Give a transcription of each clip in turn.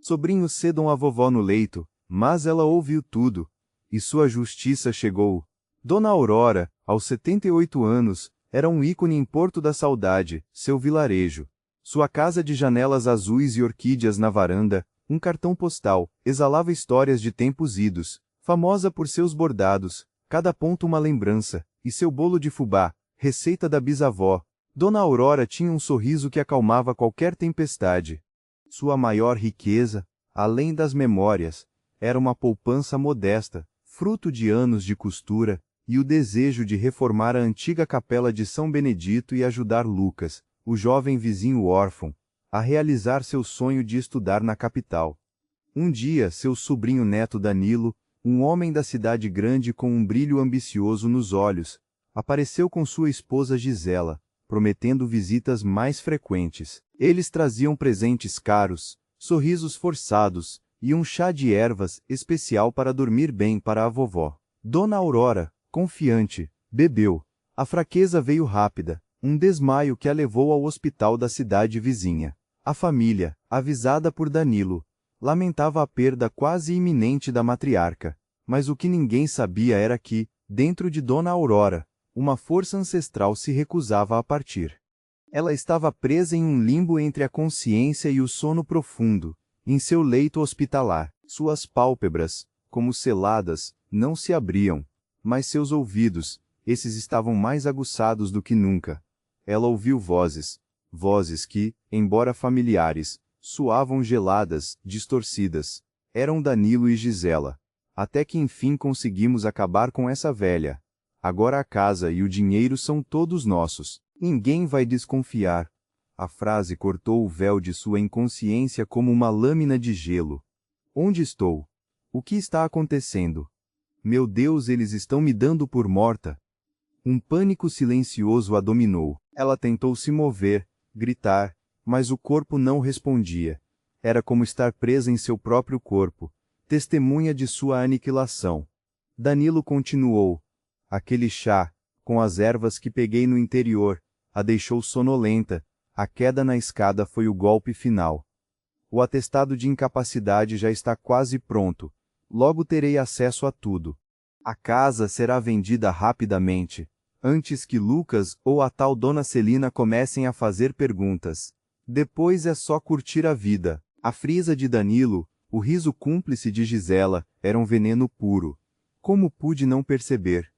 Sobrinhos cedam a vovó no leito, mas ela ouviu tudo, e sua justiça chegou. Dona Aurora, aos 78 anos, era um ícone em Porto da Saudade, seu vilarejo. Sua casa de janelas azuis e orquídeas na varanda, um cartão postal, exalava histórias de tempos idos, famosa por seus bordados, cada ponto uma lembrança, e seu bolo de fubá, receita da bisavó. Dona Aurora tinha um sorriso que acalmava qualquer tempestade. Sua maior riqueza, além das memórias, era uma poupança modesta, fruto de anos de costura, e o desejo de reformar a antiga capela de São Benedito e ajudar Lucas, o jovem vizinho órfão, a realizar seu sonho de estudar na capital. Um dia, seu sobrinho neto Danilo, um homem da cidade grande com um brilho ambicioso nos olhos, apareceu com sua esposa Gisela, prometendo visitas mais frequentes. Eles traziam presentes caros, sorrisos forçados, e um chá de ervas especial para dormir bem para a vovó. Dona Aurora, confiante, bebeu. A fraqueza veio rápida, um desmaio que a levou ao hospital da cidade vizinha. A família, avisada por Danilo, lamentava a perda quase iminente da matriarca, mas o que ninguém sabia era que, dentro de Dona Aurora, uma força ancestral se recusava a partir. Ela estava presa em um limbo entre a consciência e o sono profundo, em seu leito hospitalar. Suas pálpebras, como seladas, não se abriam, mas seus ouvidos, esses estavam mais aguçados do que nunca. Ela ouviu vozes, vozes que, embora familiares, soavam geladas, distorcidas. Eram Danilo e Gisela. Até que enfim conseguimos acabar com essa velha. Agora a casa e o dinheiro são todos nossos. Ninguém vai desconfiar. A frase cortou o véu de sua inconsciência como uma lâmina de gelo. Onde estou? O que está acontecendo? Meu Deus, eles estão me dando por morta. Um pânico silencioso a dominou. Ela tentou se mover, gritar, mas o corpo não respondia. Era como estar presa em seu próprio corpo, testemunha de sua aniquilação. Danilo continuou. Aquele chá, com as ervas que peguei no interior, a deixou sonolenta. A queda na escada foi o golpe final. O atestado de incapacidade já está quase pronto. Logo terei acesso a tudo. A casa será vendida rapidamente, antes que Lucas ou a tal Dona Celina comecem a fazer perguntas. Depois é só curtir a vida. A frisa de Danilo, o riso cúmplice de Gisela, era um veneno puro. Como pude não perceber?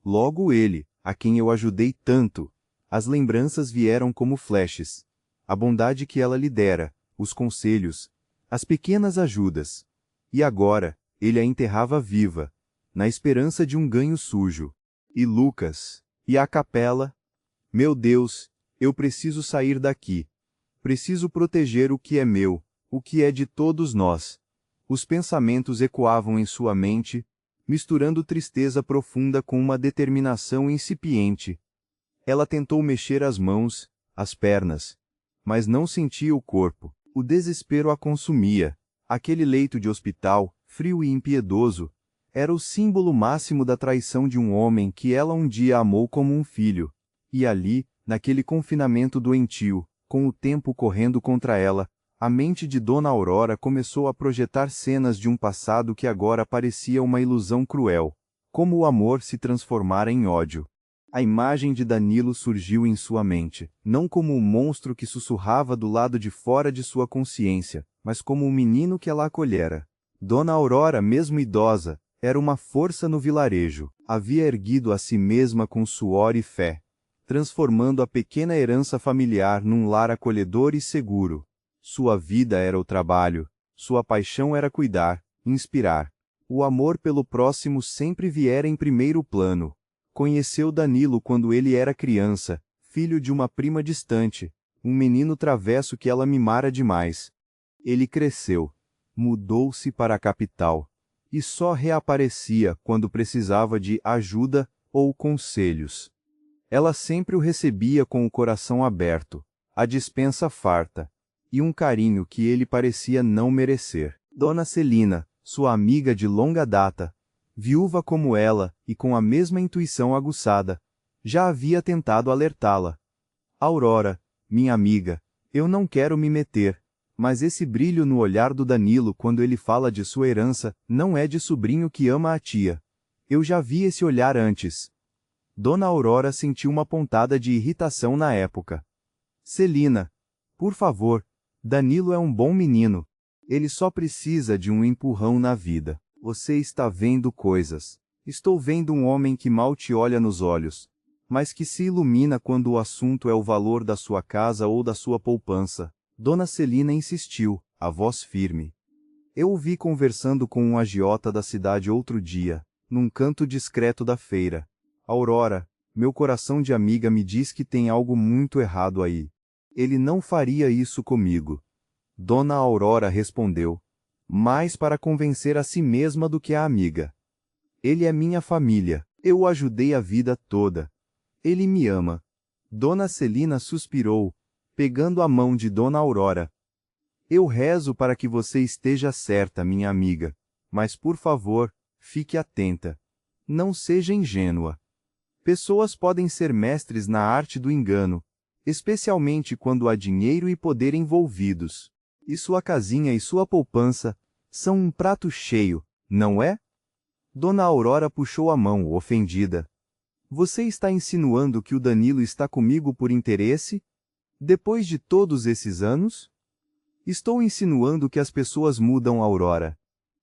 Logo ele, a quem eu ajudei tanto. As lembranças vieram como flashes. A bondade que ela lhe dera, os conselhos, as pequenas ajudas. E agora, ele a enterrava viva, na esperança de um ganho sujo. E Lucas? E a capela? Meu Deus, eu preciso sair daqui. Preciso proteger o que é meu, o que é de todos nós. Os pensamentos ecoavam em sua mente, misturando tristeza profunda com uma determinação incipiente. Ela tentou mexer as mãos, as pernas, mas não sentia o corpo. O desespero a consumia. Aquele leito de hospital, frio e impiedoso, era o símbolo máximo da traição de um homem que ela um dia amou como um filho. E ali, naquele confinamento doentio, com o tempo correndo contra ela, a mente de Dona Aurora começou a projetar cenas de um passado que agora parecia uma ilusão cruel, como o amor se transformara em ódio. A imagem de Danilo surgiu em sua mente, não como um monstro que sussurrava do lado de fora de sua consciência, mas como um menino que ela acolhera. Dona Aurora, mesmo idosa, era uma força no vilarejo. Havia erguido a si mesma com suor e fé, transformando a pequena herança familiar num lar acolhedor e seguro. Sua vida era o trabalho, sua paixão era cuidar, inspirar. O amor pelo próximo sempre viera em primeiro plano. Conheceu Danilo quando ele era criança, filho de uma prima distante, um menino travesso que ela mimara demais. Ele cresceu, mudou-se para a capital, e só reaparecia quando precisava de ajuda ou conselhos. Ela sempre o recebia com o coração aberto, a despensa farta, e um carinho que ele parecia não merecer. Dona Celina, sua amiga de longa data, viúva como ela, e com a mesma intuição aguçada, já havia tentado alertá-la. Aurora, minha amiga, eu não quero me meter, Mas esse brilho no olhar do Danilo quando ele fala de sua herança, não é de sobrinho que ama a tia. Eu já vi esse olhar antes. Dona Aurora sentiu uma pontada de irritação na época. Celina, por favor, Danilo é um bom menino. Ele só precisa de um empurrão na vida. Você está vendo coisas. Estou vendo um homem que mal te olha nos olhos, mas que se ilumina quando o assunto é o valor da sua casa ou da sua poupança. Dona Celina insistiu, a voz firme. Eu o vi conversando com um agiota da cidade outro dia, num canto discreto da feira. Aurora, meu coração de amiga me diz que tem algo muito errado aí. Ele não faria isso comigo. Dona Aurora respondeu, mais para convencer a si mesma do que a amiga. Ele é minha família, eu o ajudei a vida toda. Ele me ama. Dona Celina suspirou, pegando a mão de Dona Aurora. Eu rezo para que você esteja certa, minha amiga, mas por favor, fique atenta. Não seja ingênua. Pessoas podem ser mestres na arte do engano, especialmente quando há dinheiro e poder envolvidos. E sua casinha e sua poupança são um prato cheio, não é? Dona Aurora puxou a mão, ofendida. Você está insinuando que o Danilo está comigo por interesse? Depois de todos esses anos? Estou insinuando que as pessoas mudam, Aurora.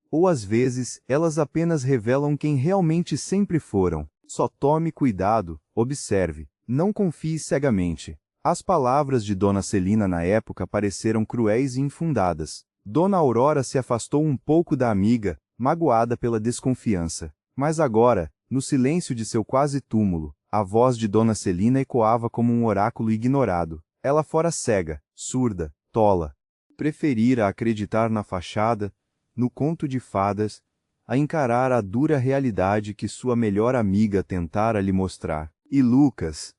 Ou às vezes, elas apenas revelam quem realmente sempre foram. Só tome cuidado, observe, não confie cegamente. As palavras de Dona Celina na época pareceram cruéis e infundadas. Dona Aurora se afastou um pouco da amiga, magoada pela desconfiança. Mas agora, no silêncio de seu quase túmulo, a voz de Dona Celina ecoava como um oráculo ignorado. Ela fora cega, surda, tola. Preferira acreditar na fachada, no conto de fadas, a encarar a dura realidade que sua melhor amiga tentara lhe mostrar. E Lucas,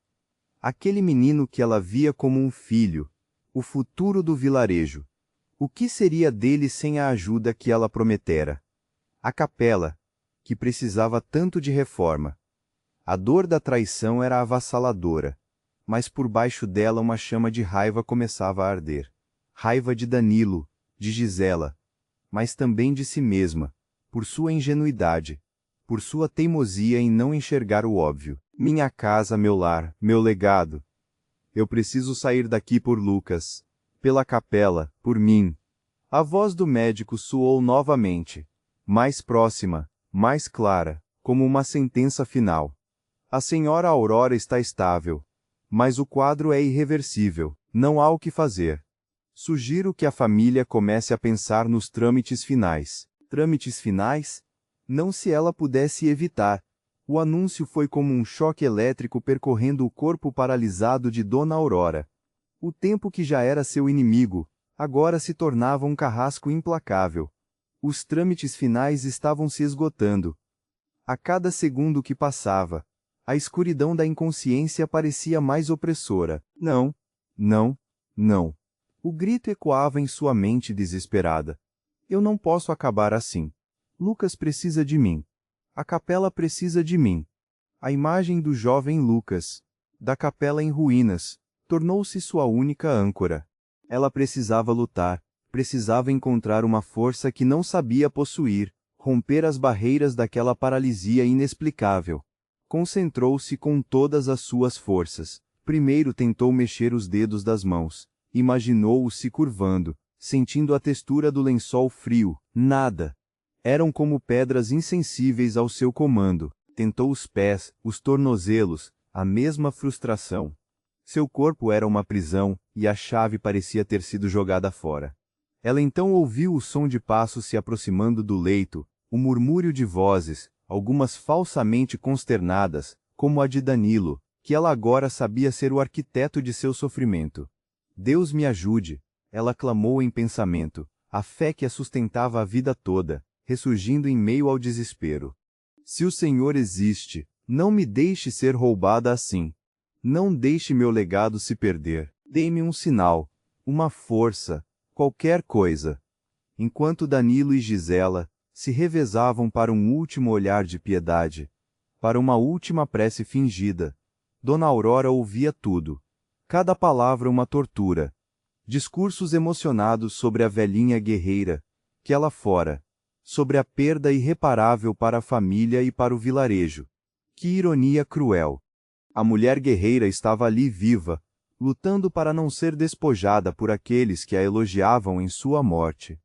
aquele menino que ela via como um filho, o futuro do vilarejo. O que seria dele sem a ajuda que ela prometera? A capela, que precisava tanto de reforma. A dor da traição era avassaladora, mas por baixo dela uma chama de raiva começava a arder. Raiva de Danilo, de Gisela, mas também de si mesma, por sua ingenuidade, por sua teimosia em não enxergar o óbvio. Minha casa, meu lar, meu legado. Eu preciso sair daqui por Lucas, pela capela, por mim. A voz do médico soou novamente, mais próxima, mais clara, como uma sentença final. A senhora Aurora está estável, mas o quadro é irreversível, não há o que fazer. Sugiro que a família comece a pensar nos trâmites finais. Trâmites finais? Não se ela pudesse evitar. O anúncio foi como um choque elétrico percorrendo o corpo paralisado de Dona Aurora. O tempo que já era seu inimigo, agora se tornava um carrasco implacável. Os trâmites finais estavam se esgotando. A cada segundo que passava, a escuridão da inconsciência parecia mais opressora. Não, não, não. O grito ecoava em sua mente desesperada. Eu não posso acabar assim. Lucas precisa de mim. A capela precisa de mim. A imagem do jovem Lucas, da capela em ruínas, tornou-se sua única âncora. Ela precisava lutar, precisava encontrar uma força que não sabia possuir, romper as barreiras daquela paralisia inexplicável. Concentrou-se com todas as suas forças. Primeiro tentou mexer os dedos das mãos. Imaginou-o se curvando, sentindo a textura do lençol frio. Nada. Eram como pedras insensíveis ao seu comando. Tentou os pés, os tornozelos, a mesma frustração. Seu corpo era uma prisão, e a chave parecia ter sido jogada fora. Ela então ouviu o som de passos se aproximando do leito, o murmúrio de vozes, algumas falsamente consternadas, como a de Danilo, que ela agora sabia ser o arquiteto de seu sofrimento. Deus me ajude, ela clamou em pensamento, a fé que a sustentava a vida toda, ressurgindo em meio ao desespero. Se o Senhor existe, não me deixe ser roubada assim. Não deixe meu legado se perder. Dê-me um sinal, uma força, qualquer coisa. Enquanto Danilo e Gisela se revezavam para um último olhar de piedade, para uma última prece fingida, Dona Aurora ouvia tudo. Cada palavra uma tortura. discursos emocionados sobre a velhinha guerreira, que ela fora, sobre a perda irreparável para a família e para o vilarejo. Que ironia cruel! A mulher guerreira estava ali viva, lutando para não ser despojada por aqueles que a elogiavam em sua morte.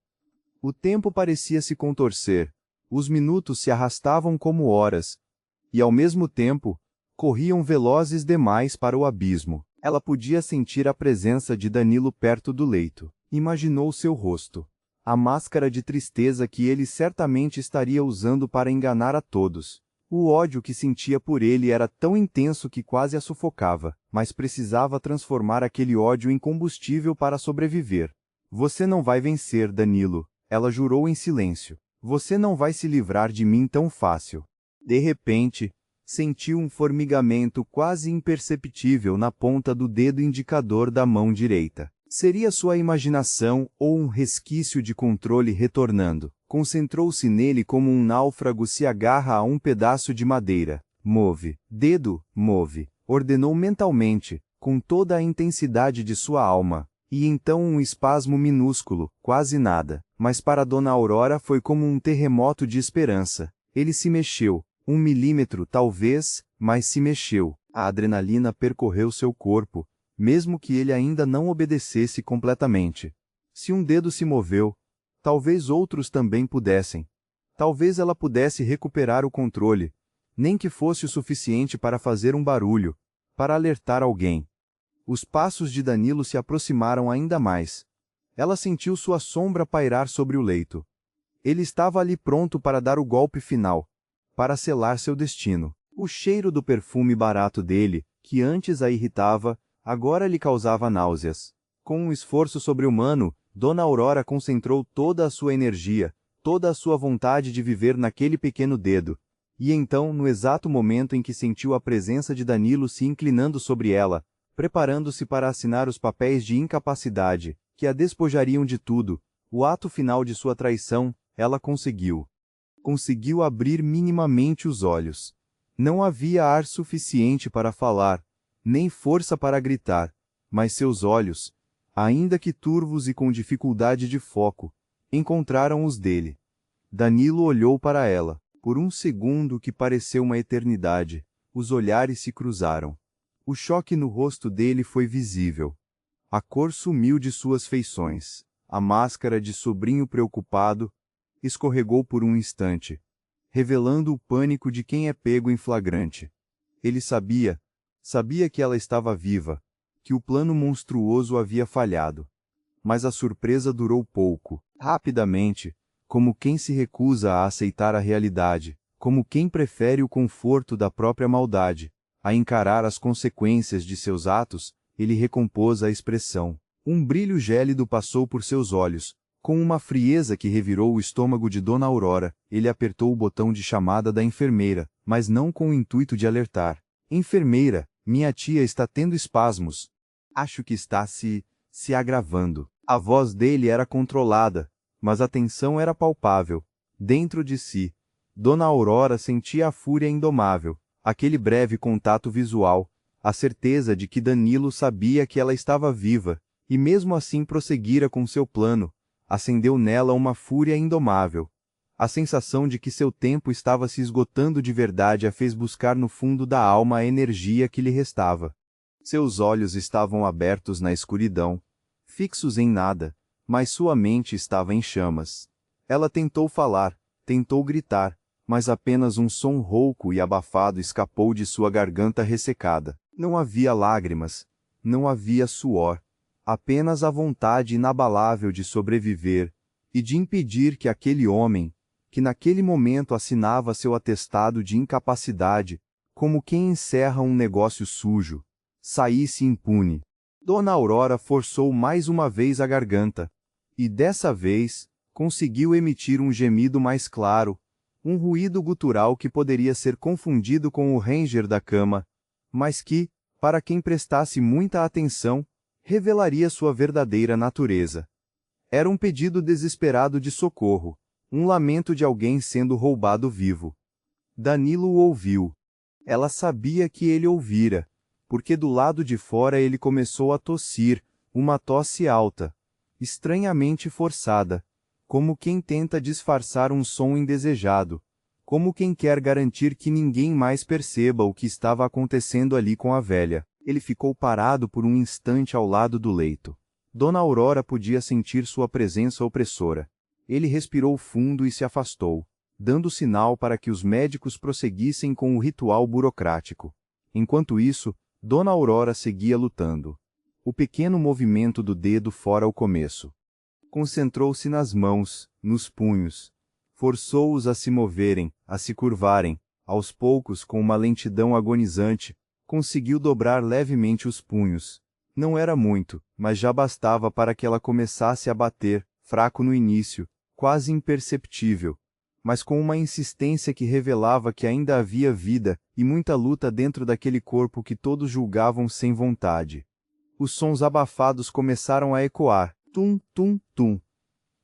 O tempo parecia se contorcer, os minutos se arrastavam como horas, e ao mesmo tempo, corriam velozes demais para o abismo. Ela podia sentir a presença de Danilo perto do leito. Imaginou seu rosto, a máscara de tristeza que ele certamente estaria usando para enganar a todos. O ódio que sentia por ele era tão intenso que quase a sufocava, mas precisava transformar aquele ódio em combustível para sobreviver. Você não vai vencer, Danilo, ela jurou em silêncio. Você não vai se livrar de mim tão fácil. De repente, sentiu um formigamento quase imperceptível na ponta do dedo indicador da mão direita. Seria sua imaginação ou um resquício de controle retornando. Concentrou-se nele como um náufrago se agarra a um pedaço de madeira. Move, dedo, move, ordenou mentalmente, com toda a intensidade de sua alma. E então um espasmo minúsculo, quase nada, mas para Dona Aurora foi como um terremoto de esperança. Ele se mexeu, 1 milímetro talvez, mas se mexeu. A adrenalina percorreu seu corpo, mesmo que ele ainda não obedecesse completamente. Se um dedo se moveu, talvez outros também pudessem. Talvez ela pudesse recuperar o controle, nem que fosse o suficiente para fazer um barulho, para alertar alguém. Os passos de Danilo se aproximaram ainda mais. Ela sentiu sua sombra pairar sobre o leito. Ele estava ali pronto para dar o golpe final, para selar seu destino. O cheiro do perfume barato dele, que antes a irritava, agora lhe causava náuseas. Com um esforço sobre-humano, Dona Aurora concentrou toda a sua energia, toda a sua vontade de viver naquele pequeno dedo. E então, no exato momento em que sentiu a presença de Danilo se inclinando sobre ela, preparando-se para assinar os papéis de incapacidade, que a despojariam de tudo, o ato final de sua traição, ela conseguiu. Conseguiu abrir minimamente os olhos. Não havia ar suficiente para falar, nem força para gritar, mas seus olhos, ainda que turvos e com dificuldade de foco, encontraram os dele. Danilo olhou para ela. Por um segundo que pareceu uma eternidade, os olhares se cruzaram. O choque no rosto dele foi visível. A cor sumiu de suas feições. A máscara de sobrinho preocupado escorregou por um instante, revelando o pânico de quem é pego em flagrante. Ele sabia que ela estava viva, que o plano monstruoso havia falhado. Mas a surpresa durou pouco. Rapidamente, como quem se recusa a aceitar a realidade, como quem prefere o conforto da própria maldade, a encarar as consequências de seus atos, ele recompôs a expressão. Um brilho gélido passou por seus olhos. Com uma frieza que revirou o estômago de Dona Aurora, ele apertou o botão de chamada da enfermeira, mas não com o intuito de alertar. Enfermeira, minha tia está tendo espasmos. Acho que está se agravando. A voz dele era controlada, mas a tensão era palpável. Dentro de si, Dona Aurora sentia a fúria indomável, aquele breve contato visual, a certeza de que Danilo sabia que ela estava viva, e mesmo assim prosseguira com seu plano, acendeu nela uma fúria indomável. A sensação de que seu tempo estava se esgotando de verdade a fez buscar no fundo da alma a energia que lhe restava. Seus olhos estavam abertos na escuridão, fixos em nada, mas sua mente estava em chamas. Ela tentou falar, tentou gritar, mas apenas um som rouco e abafado escapou de sua garganta ressecada. Não havia lágrimas, não havia suor, apenas a vontade inabalável de sobreviver e de impedir que aquele homem, que naquele momento assinava seu atestado de incapacidade, como quem encerra um negócio sujo, saísse impune. Dona Aurora forçou mais uma vez a garganta, e dessa vez, conseguiu emitir um gemido mais claro, um ruído gutural que poderia ser confundido com o ranger da cama, mas que, para quem prestasse muita atenção, revelaria sua verdadeira natureza. Era um pedido desesperado de socorro, um lamento de alguém sendo roubado vivo. Danilo o ouviu. Ela sabia que ele ouvira, porque do lado de fora ele começou a tossir, Uma tosse alta, estranhamente forçada, como quem tenta disfarçar um som indesejado, como quem quer garantir que ninguém mais perceba o que estava acontecendo ali com a velha. Ele ficou parado por um instante ao lado do leito. Dona Aurora podia sentir sua presença opressora. Ele respirou fundo e se afastou, dando sinal para que os médicos prosseguissem com o ritual burocrático. Enquanto isso, Dona Aurora seguia lutando. O pequeno movimento do dedo fora o começo. Concentrou-se nas mãos, nos punhos. Forçou-os a se moverem, a se curvarem. Aos poucos, com uma lentidão agonizante, conseguiu dobrar levemente os punhos. Não era muito, mas já bastava para que ela começasse a bater, fraco no início, quase imperceptível, mas com uma insistência que revelava que ainda havia vida e muita luta dentro daquele corpo que todos julgavam sem vontade. Os sons abafados começaram a ecoar, tum, tum, tum.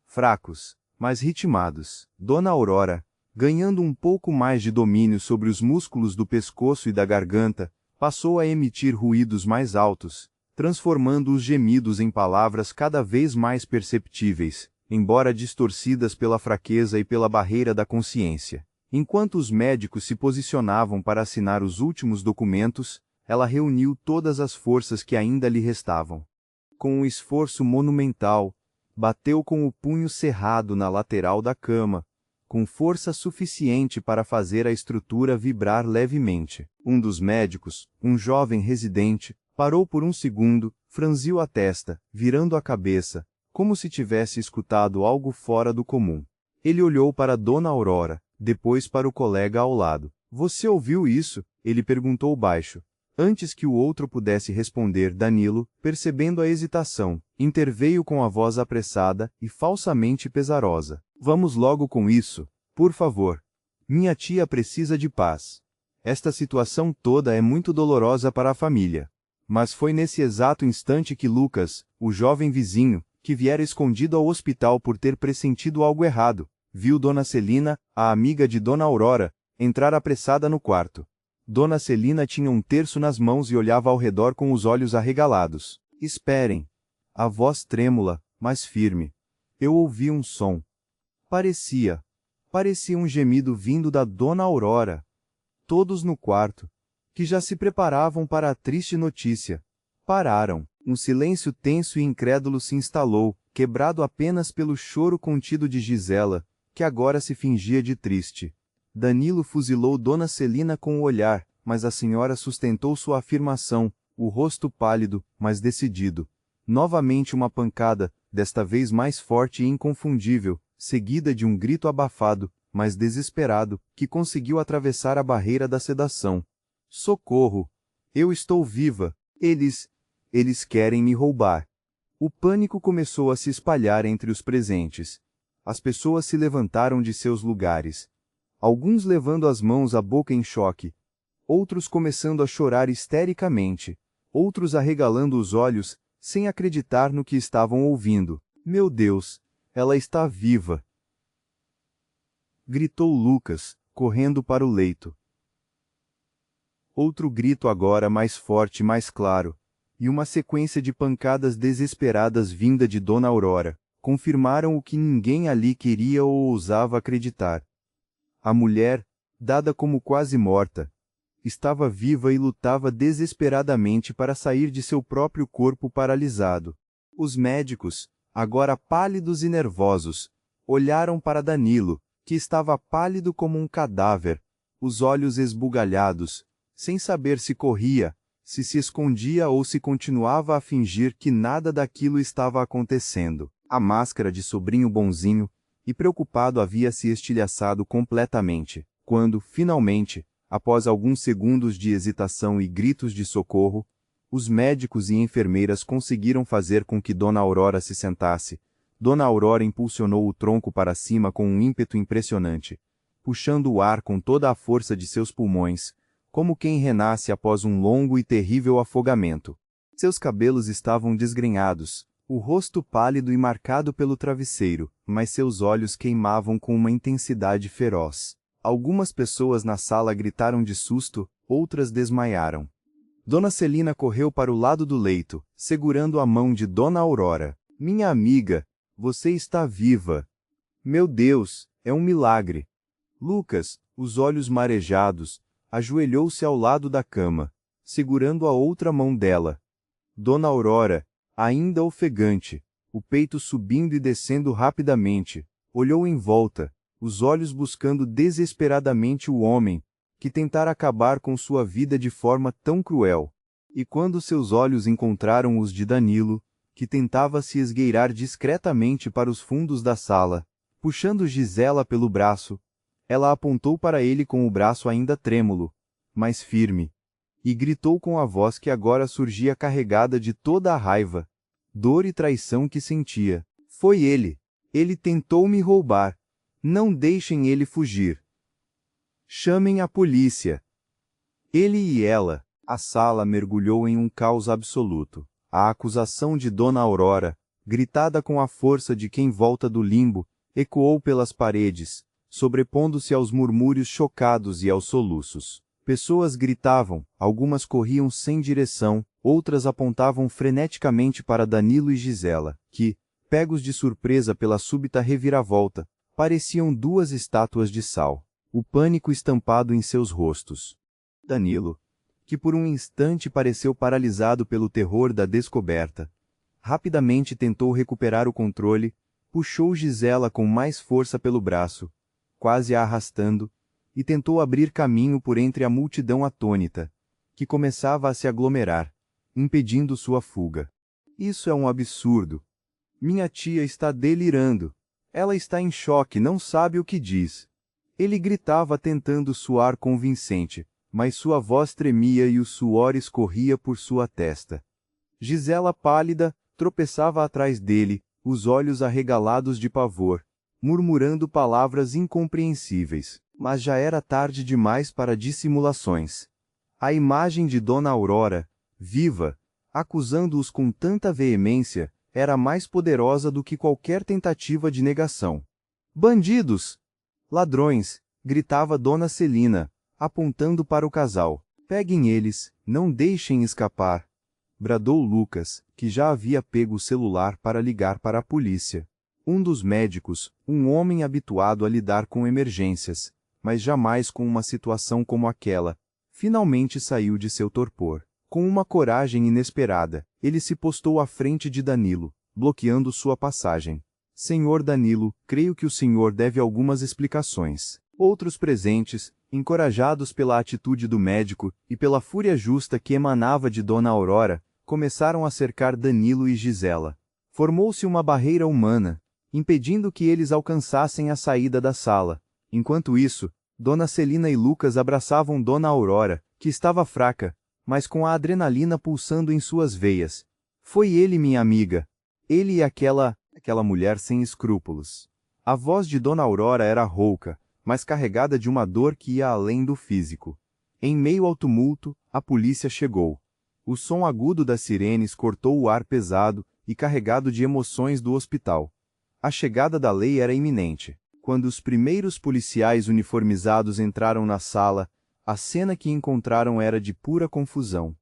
Fracos, mas ritmados. Dona Aurora, ganhando um pouco mais de domínio sobre os músculos do pescoço e da garganta, passou a emitir ruídos mais altos, transformando os gemidos em palavras cada vez mais perceptíveis, embora distorcidas pela fraqueza e pela barreira da consciência. Enquanto os médicos se posicionavam para assinar os últimos documentos, ela reuniu todas as forças que ainda lhe restavam. Com um esforço monumental, bateu com o punho cerrado na lateral da cama, com força suficiente para fazer a estrutura vibrar levemente. Um dos médicos, um jovem residente, parou por um segundo, franziu a testa, virando a cabeça, como se tivesse escutado algo fora do comum. Ele olhou para Dona Aurora, depois para o colega ao lado. "Você ouviu isso?" ele perguntou baixo. Antes que o outro pudesse responder, Danilo, percebendo a hesitação, interveio com a voz apressada e falsamente pesarosa. "Vamos logo com isso, por favor. Minha tia precisa de paz. Esta situação toda é muito dolorosa para a família." Mas foi nesse exato instante que Lucas, o jovem vizinho, que viera escondido ao hospital por ter pressentido algo errado, viu Dona Celina, a amiga de Dona Aurora, entrar apressada no quarto. Dona Celina tinha um terço nas mãos e olhava ao redor com os olhos arregalados. "Esperem." A voz trêmula, mas firme. "Eu ouvi um som. Parecia um gemido vindo da Dona Aurora." Todos no quarto, que já se preparavam para a triste notícia, pararam. Um silêncio tenso e incrédulo se instalou, quebrado apenas pelo choro contido de Gisela, que agora se fingia de triste. Danilo fuzilou Dona Celina com o olhar, mas a senhora sustentou sua afirmação, o rosto pálido, mas decidido. Novamente uma pancada, desta vez mais forte e inconfundível, seguida de um grito abafado, mas desesperado, que conseguiu atravessar a barreira da sedação. "Socorro! Eu estou viva! Eles querem me roubar." O pânico começou a se espalhar entre os presentes. As pessoas se levantaram de seus lugares. Alguns levando as mãos à boca em choque, outros começando a chorar histericamente, outros arregalando os olhos, sem acreditar no que estavam ouvindo. "Meu Deus, ela está viva!" gritou Lucas, correndo para o leito. Outro grito agora mais forte e mais claro, e uma sequência de pancadas desesperadas vinda de Dona Aurora, confirmaram o que ninguém ali queria ou ousava acreditar. A mulher, dada como quase morta, estava viva e lutava desesperadamente para sair de seu próprio corpo paralisado. Os médicos, agora pálidos e nervosos, olharam para Danilo, que estava pálido como um cadáver, os olhos esbugalhados, sem saber se corria, se escondia ou se continuava a fingir que nada daquilo estava acontecendo. A máscara de sobrinho bonzinho e preocupado havia se estilhaçado completamente, quando, finalmente, após alguns segundos de hesitação e gritos de socorro, os médicos e enfermeiras conseguiram fazer com que Dona Aurora se sentasse. Dona Aurora impulsionou o tronco para cima com um ímpeto impressionante, puxando o ar com toda a força de seus pulmões, como quem renasce após um longo e terrível afogamento. Seus cabelos estavam desgrenhados, o rosto pálido e marcado pelo travesseiro, mas seus olhos queimavam com uma intensidade feroz. Algumas pessoas na sala gritaram de susto, outras desmaiaram. Dona Celina correu para o lado do leito, segurando a mão de Dona Aurora. Minha amiga, você está viva. Meu Deus, é um milagre. Lucas, os olhos marejados, ajoelhou-se ao lado da cama, segurando a outra mão dela. Dona Aurora, ainda ofegante, o peito subindo e descendo rapidamente, olhou em volta, os olhos buscando desesperadamente o homem, que tentara acabar com sua vida de forma tão cruel. E quando seus olhos encontraram os de Danilo, que tentava se esgueirar discretamente para os fundos da sala, puxando Gisela pelo braço, ela apontou para ele com o braço ainda trêmulo, mas firme, e gritou com a voz que agora surgia carregada de toda a raiva, dor e traição que sentia. Foi ele. Ele tentou me roubar. Não deixem ele fugir. Chamem a polícia. Ele e ela. A sala mergulhou em um caos absoluto. A acusação de Dona Aurora, gritada com a força de quem volta do limbo, ecoou pelas paredes, sobrepondo-se aos murmúrios chocados e aos soluços. Pessoas gritavam, algumas corriam sem direção, outras apontavam freneticamente para Danilo e Gisela, que, pegos de surpresa pela súbita reviravolta, pareciam duas estátuas de sal, o pânico estampado em seus rostos. Danilo, que por um instante pareceu paralisado pelo terror da descoberta, rapidamente tentou recuperar o controle, puxou Gisela com mais força pelo braço, quase a arrastando, e tentou abrir caminho por entre a multidão atônita, que começava a se aglomerar, impedindo sua fuga. Isso é um absurdo. Minha tia está delirando. Ela está em choque, não sabe o que diz. Ele gritava tentando soar convincente, mas sua voz tremia e o suor escorria por sua testa. Gisela pálida, tropeçava atrás dele, os olhos arregalados de pavor, murmurando palavras incompreensíveis. Mas já era tarde demais para dissimulações. A imagem de Dona Aurora, viva, acusando-os com tanta veemência, era mais poderosa do que qualquer tentativa de negação. Bandidos! Ladrões! Gritava Dona Celina, apontando para o casal. Peguem eles, não deixem escapar! Bradou Lucas, que já havia pego o celular para ligar para a polícia. Um dos médicos, um homem habituado a lidar com emergências, mas jamais com uma situação como aquela, finalmente saiu de seu torpor. Com uma coragem inesperada, ele se postou à frente de Danilo, bloqueando sua passagem. Senhor Danilo, creio que o senhor deve algumas explicações. Outros presentes, encorajados pela atitude do médico e pela fúria justa que emanava de Dona Aurora, começaram a cercar Danilo e Gisela. Formou-se uma barreira humana, impedindo que eles alcançassem a saída da sala. Enquanto isso, Dona Celina e Lucas abraçavam Dona Aurora, que estava fraca, mas com a adrenalina pulsando em suas veias. Foi ele, minha amiga. Ele e aquela mulher sem escrúpulos. A voz de Dona Aurora era rouca, mas carregada de uma dor que ia além do físico. Em meio ao tumulto, a polícia chegou. O som agudo das sirenes cortou o ar pesado e carregado de emoções do hospital. A chegada da lei era iminente. Quando os primeiros policiais uniformizados entraram na sala, a cena que encontraram era de pura confusão.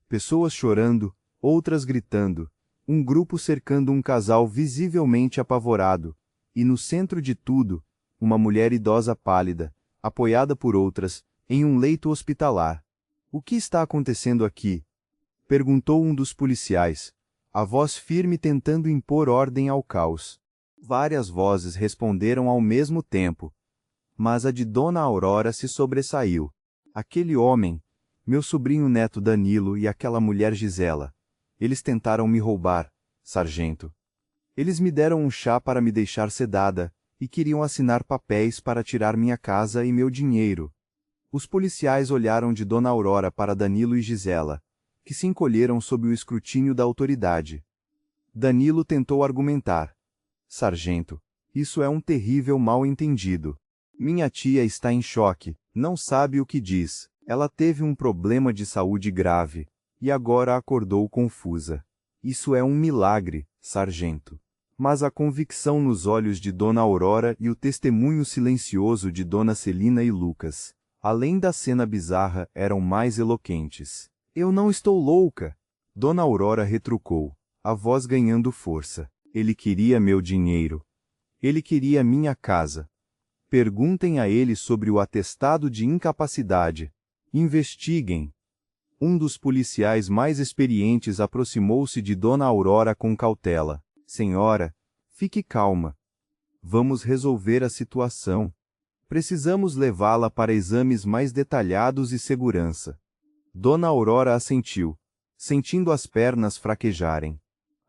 Pessoas chorando, outras gritando, um grupo cercando um casal visivelmente apavorado, e no centro de tudo, uma mulher idosa pálida, apoiada por outras, em um leito hospitalar. O que está acontecendo aqui? Perguntou um dos policiais, a voz firme tentando impor ordem ao caos. Várias vozes responderam ao mesmo tempo, mas a de Dona Aurora se sobressaiu. Aquele homem, meu sobrinho neto Danilo e aquela mulher Gisela. Eles tentaram me roubar, sargento. Eles me deram um chá para me deixar sedada, e queriam assinar papéis para tirar minha casa e meu dinheiro. Os policiais olharam de Dona Aurora para Danilo e Gisela, que se encolheram sob o escrutínio da autoridade. Danilo tentou argumentar. Sargento, isso é um terrível mal-entendido. Minha tia está em choque, não sabe o que diz. Ela teve um problema de saúde grave, e agora acordou confusa. Isso é um milagre, sargento. Mas a convicção nos olhos de Dona Aurora e o testemunho silencioso de Dona Celina e Lucas, além da cena bizarra, eram mais eloquentes. Eu não estou louca, Dona Aurora retrucou, a voz ganhando força. Ele queria meu dinheiro. Ele queria minha casa. Perguntem a ele sobre o atestado de incapacidade. Investiguem. Um dos policiais mais experientes aproximou-se de Dona Aurora com cautela. Senhora, fique calma. Vamos resolver a situação. Precisamos levá-la para exames mais detalhados e segurança. Dona Aurora assentiu, sentindo as pernas fraquejarem.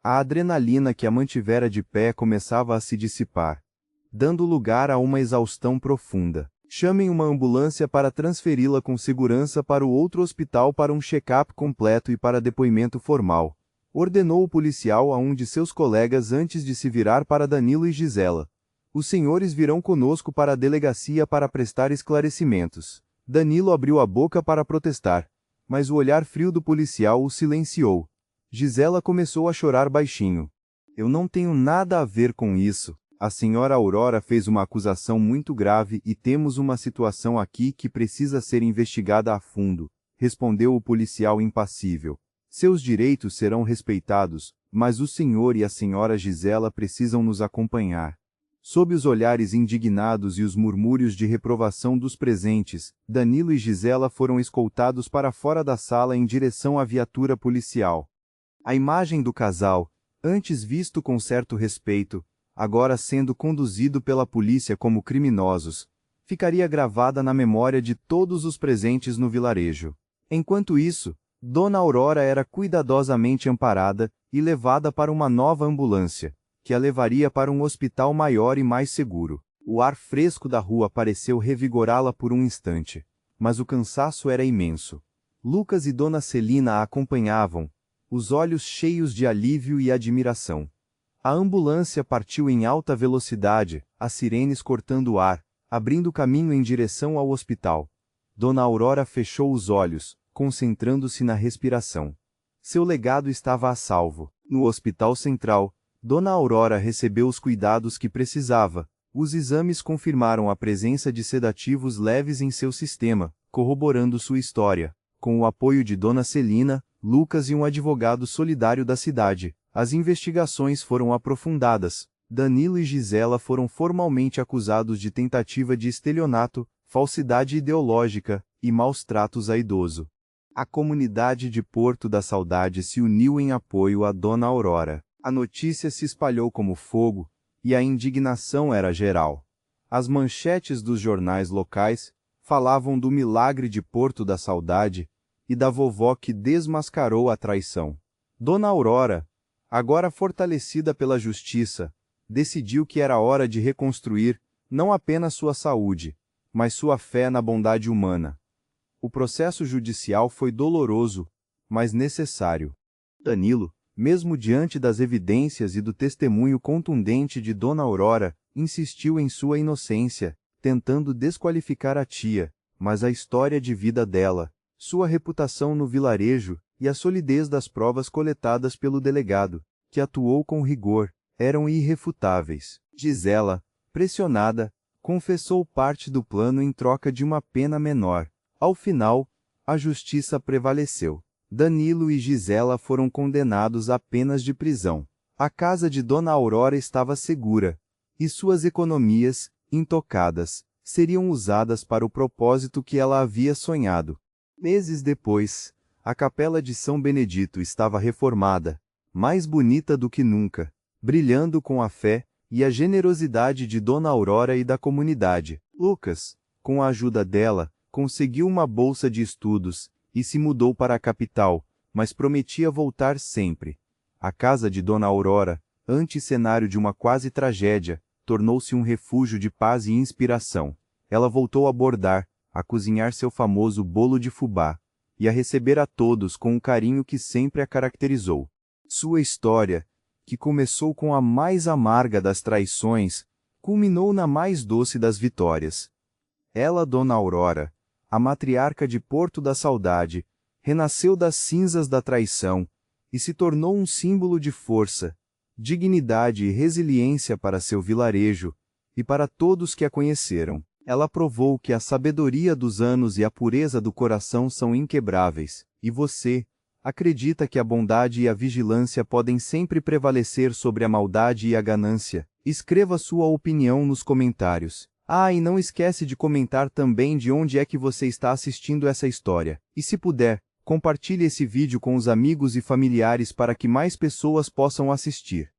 A adrenalina que a mantivera de pé começava a se dissipar, dando lugar a uma exaustão profunda. Chamem uma ambulância para transferi-la com segurança para o outro hospital para um check-up completo e para depoimento formal, ordenou o policial a um de seus colegas antes de se virar para Danilo e Gisela. Os senhores virão conosco para a delegacia para prestar esclarecimentos. Danilo abriu a boca para protestar, mas o olhar frio do policial o silenciou. Gisela começou a chorar baixinho. Eu não tenho nada a ver com isso. A senhora Aurora fez uma acusação muito grave e temos uma situação aqui que precisa ser investigada a fundo, respondeu o policial impassível. Seus direitos serão respeitados, mas o senhor e a senhora Gisela precisam nos acompanhar. Sob os olhares indignados e os murmúrios de reprovação dos presentes, Danilo e Gisela foram escoltados para fora da sala em direção à viatura policial. A imagem do casal, antes visto com certo respeito, agora sendo conduzido pela polícia como criminosos, ficaria gravada na memória de todos os presentes no vilarejo. Enquanto isso, Dona Aurora era cuidadosamente amparada e levada para uma nova ambulância, que a levaria para um hospital maior e mais seguro. O ar fresco da rua pareceu revigorá-la por um instante, mas o cansaço era imenso. Lucas e Dona Celina a acompanhavam, os olhos cheios de alívio e admiração. A ambulância partiu em alta velocidade, as sirenes cortando o ar, abrindo caminho em direção ao hospital. Dona Aurora fechou os olhos, concentrando-se na respiração. Seu legado estava a salvo. No hospital central, Dona Aurora recebeu os cuidados que precisava. Os exames confirmaram a presença de sedativos leves em seu sistema, corroborando sua história. Com o apoio de Dona Celina, Lucas e um advogado solidário da cidade, as investigações foram aprofundadas. Danilo e Gisela foram formalmente acusados de tentativa de estelionato, falsidade ideológica e maus tratos a idoso. A comunidade de Porto da Saudade se uniu em apoio a Dona Aurora. A notícia se espalhou como fogo, e a indignação era geral. As manchetes dos jornais locais falavam do milagre de Porto da Saudade e da vovó que desmascarou a traição. Dona Aurora, agora fortalecida pela justiça, decidiu que era hora de reconstruir não apenas sua saúde, mas sua fé na bondade humana. O processo judicial foi doloroso, mas necessário. Danilo, mesmo diante das evidências e do testemunho contundente de Dona Aurora, insistiu em sua inocência, tentando desqualificar a tia, mas a história de vida dela, sua reputação no vilarejo e a solidez das provas coletadas pelo delegado, que atuou com rigor, eram irrefutáveis. Gisela, pressionada, confessou parte do plano em troca de uma pena menor. Ao final, a justiça prevaleceu. Danilo e Gisela foram condenados a penas de prisão. A casa de Dona Aurora estava segura, e suas economias, intocadas, seriam usadas para o propósito que ela havia sonhado. Meses depois, a capela de São Benedito estava reformada, mais bonita do que nunca, brilhando com a fé e a generosidade de Dona Aurora e da comunidade. Lucas, com a ajuda dela, conseguiu uma bolsa de estudos e se mudou para a capital, mas prometia voltar sempre. A casa de Dona Aurora, antes-cenário de uma quase tragédia, tornou-se um refúgio de paz e inspiração. Ela voltou a bordar, a cozinhar seu famoso bolo de fubá, e a receber a todos com o carinho que sempre a caracterizou. Sua história, que começou com a mais amarga das traições, culminou na mais doce das vitórias. Ela, Dona Aurora, a matriarca de Porto da Saudade, renasceu das cinzas da traição e se tornou um símbolo de força, dignidade e resiliência para seu vilarejo e para todos que a conheceram. Ela provou que a sabedoria dos anos e a pureza do coração são inquebráveis, E você, acredita que a bondade e a vigilância podem sempre prevalecer sobre a maldade e a ganância? Escreva sua opinião nos comentários. E não esquece de comentar também de onde é que você está assistindo essa história. E se puder, compartilhe esse vídeo com os amigos e familiares para que mais pessoas possam assistir.